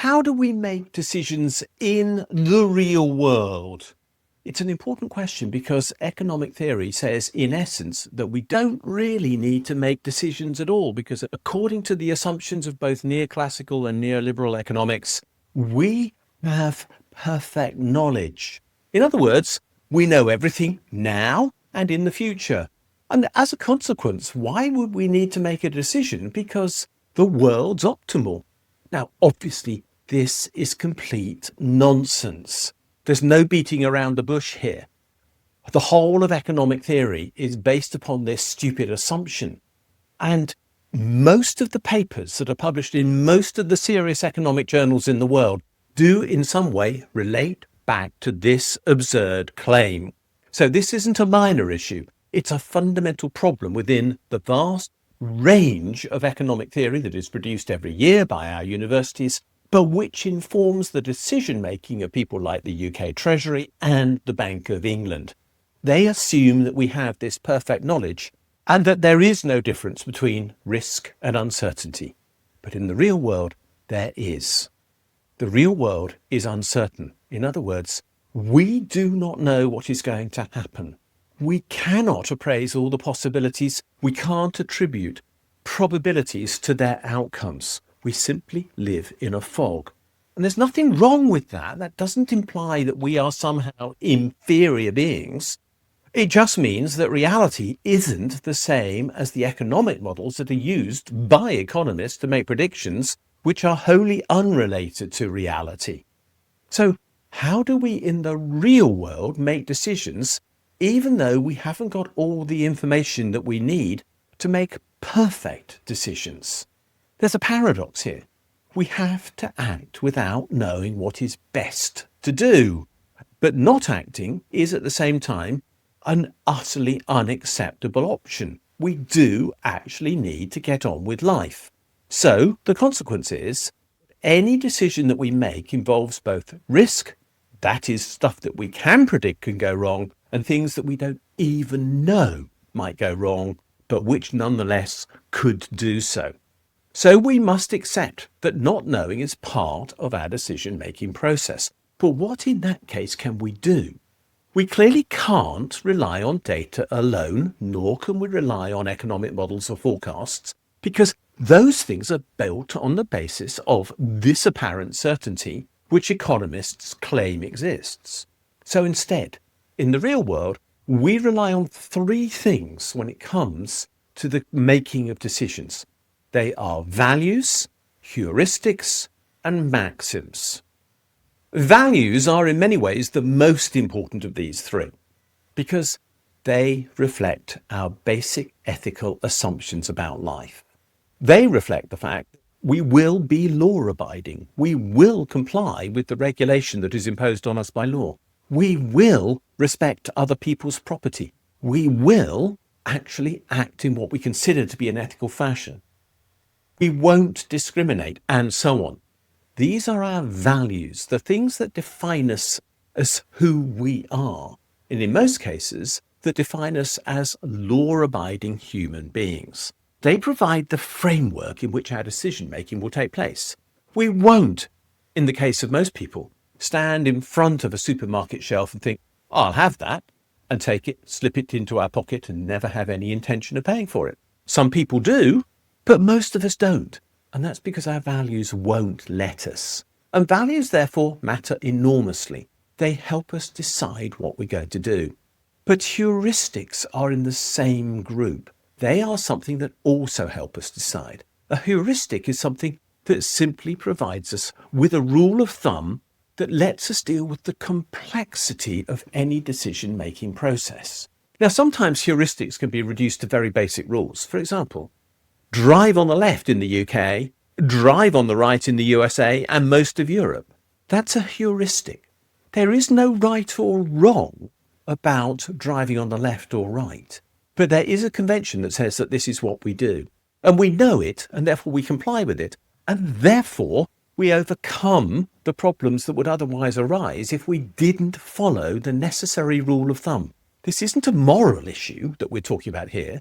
how do we make decisions in the real world? It's an important question because economic theory says, in essence, that we don't really need to make decisions at all, because according to the assumptions of both neoclassical and neoliberal economics, we have perfect knowledge. In other words, we know everything now and in the future. And as a consequence, why would we need to make a decision? Because the world's optimal. Now, obviously, this is complete nonsense. There's no beating around the bush here. The whole of economic theory is based upon this stupid assumption. And most of the papers that are published in most of the serious economic journals in the world do in some way relate back to this absurd claim. So this isn't a minor issue. It's a fundamental problem within the vast range of economic theory that is produced every year by our universities, but which informs the decision-making of people like the UK Treasury and the Bank of England. They assume that we have this perfect knowledge and that there is no difference between risk and uncertainty. But in the real world, there is. The real world is uncertain. In other words, we do not know what is going to happen. We cannot appraise all the possibilities. We can't attribute probabilities to their outcomes. We simply live in a fog. And there's nothing wrong with that. That doesn't imply that we are somehow inferior beings. It just means that reality isn't the same as the economic models that are used by economists to make predictions which are wholly unrelated to reality. So how do we in the real world make decisions even though we haven't got all the information that we need to make perfect decisions? There's a paradox here. We have to act without knowing what is best to do. But not acting is at the same time an utterly unacceptable option. We do actually need to get on with life. So the consequence is any decision that we make involves both risk, that is stuff that we can predict can go wrong, and things that we don't even know might go wrong, but which nonetheless could do so. So we must accept that not knowing is part of our decision-making process. But what in that case can we do? We clearly can't rely on data alone, nor can we rely on economic models or forecasts, because those things are built on the basis of this apparent certainty which economists claim exists. So instead, in the real world, we rely on three things when it comes to the making of decisions. They are values, heuristics, and maxims. Values are in many ways the most important of these three because they reflect our basic ethical assumptions about life. They reflect the fact that we will be law-abiding. We will comply with the regulation that is imposed on us by law. We will respect other people's property. We will actually act in what we consider to be an ethical fashion. We won't discriminate, and so on. These are our values, the things that define us as who we are, and in most cases, that define us as law-abiding human beings. They provide the framework in which our decision-making will take place. We won't, in the case of most people, stand in front of a supermarket shelf and think, I'll have that, and take it, slip it into our pocket, and never have any intention of paying for it. Some people do, but most of us don't. And that's because our values won't let us. And values, therefore, matter enormously. They help us decide what we're going to do. But heuristics are in the same group. They are something that also help us decide. A heuristic is something that simply provides us with a rule of thumb that lets us deal with the complexity of any decision-making process. Now, sometimes heuristics can be reduced to very basic rules. For example, drive on the left in the UK, drive on the right in the USA and most of Europe. That's a heuristic. There is no right or wrong about driving on the left or right. But there is a convention that says that this is what we do. And we know it, and therefore we comply with it. And therefore we overcome the problems that would otherwise arise if we didn't follow the necessary rule of thumb. This isn't a moral issue that we're talking about here.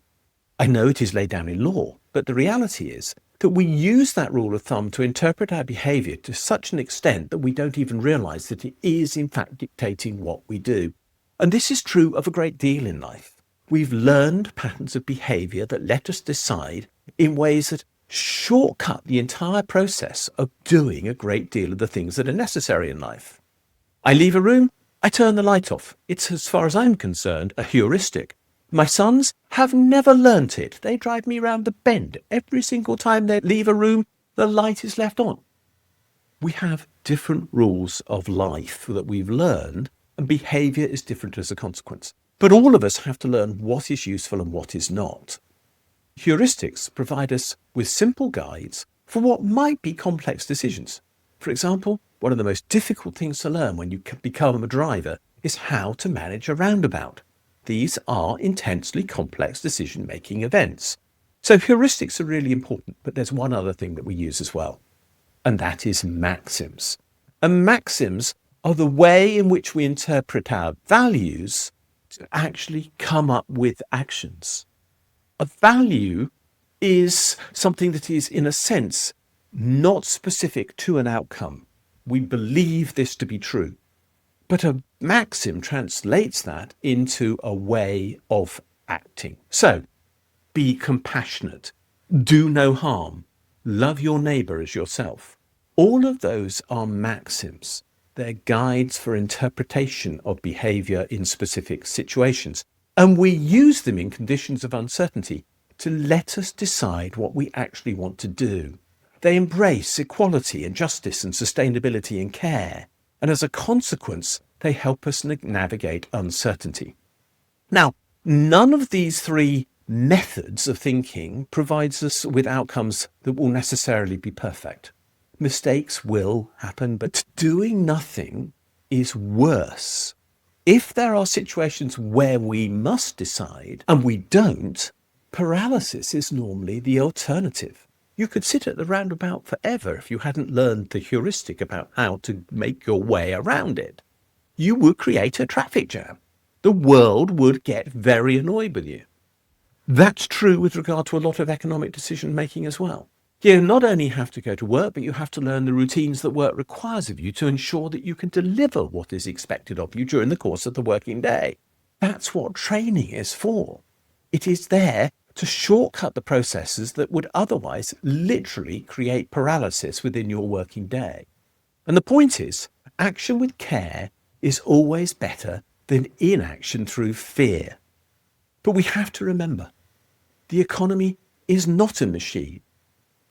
I know it is laid down in law, but the reality is that we use that rule of thumb to interpret our behavior to such an extent that we don't even realize that it is in fact dictating what we do. And this is true of a great deal in life. We've learned patterns of behavior that let us decide in ways that shortcut the entire process of doing a great deal of the things that are necessary in life. I leave a room, I turn the light off. It's, as far as I'm concerned, a heuristic. My sons have never learnt it. They drive me round the bend. Every single time they leave a room, the light is left on. We have different rules of life that we've learned, and behaviour is different as a consequence. But all of us have to learn what is useful and what is not. Heuristics provide us with simple guides for what might be complex decisions. For example, one of the most difficult things to learn when you become a driver is how to manage a roundabout. These are intensely complex decision-making events. So heuristics are really important, but there's one other thing that we use as well, and that is maxims. And maxims are the way in which we interpret our values to actually come up with actions. A value is something that is, in a sense, not specific to an outcome. We believe this to be true. But a maxim translates that into a way of acting. So, be compassionate, do no harm, love your neighbour as yourself. All of those are maxims. They're guides for interpretation of behaviour in specific situations. And we use them in conditions of uncertainty to let us decide what we actually want to do. They embrace equality and justice and sustainability and care. And as a consequence, they help us navigate uncertainty. Now, none of these three methods of thinking provides us with outcomes that will necessarily be perfect. Mistakes will happen, but doing nothing is worse. If there are situations where we must decide and we don't, paralysis is normally the alternative. You could sit at the roundabout forever if you hadn't learned the heuristic about how to make your way around it. You would create a traffic jam. The world would get very annoyed with you. That's true with regard to a lot of economic decision making as well. You not only have to go to work, but you have to learn the routines that work requires of you to ensure that you can deliver what is expected of you during the course of the working day. That's what training is for. It is there to shortcut the processes that would otherwise literally create paralysis within your working day. And the point is, action with care is always better than inaction through fear. But we have to remember, the economy is not a machine.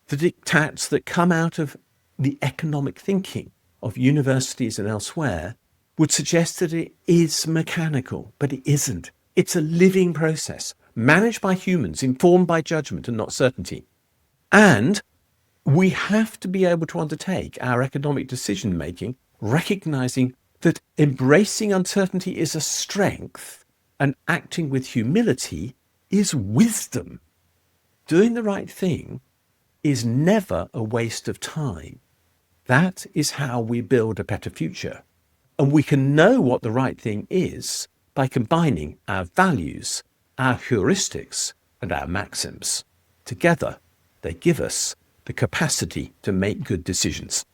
The diktats that come out of the economic thinking of universities and elsewhere would suggest that it is mechanical, but it isn't. It's a living process, managed by humans, informed by judgment and not certainty. And we have to be able to undertake our economic decision-making, recognizing that embracing uncertainty is a strength and acting with humility is wisdom. Doing the right thing is never a waste of time. That is how we build a better future. And we can know what the right thing is by combining our values, our heuristics, and our maxims. Together, they give us the capacity to make good decisions.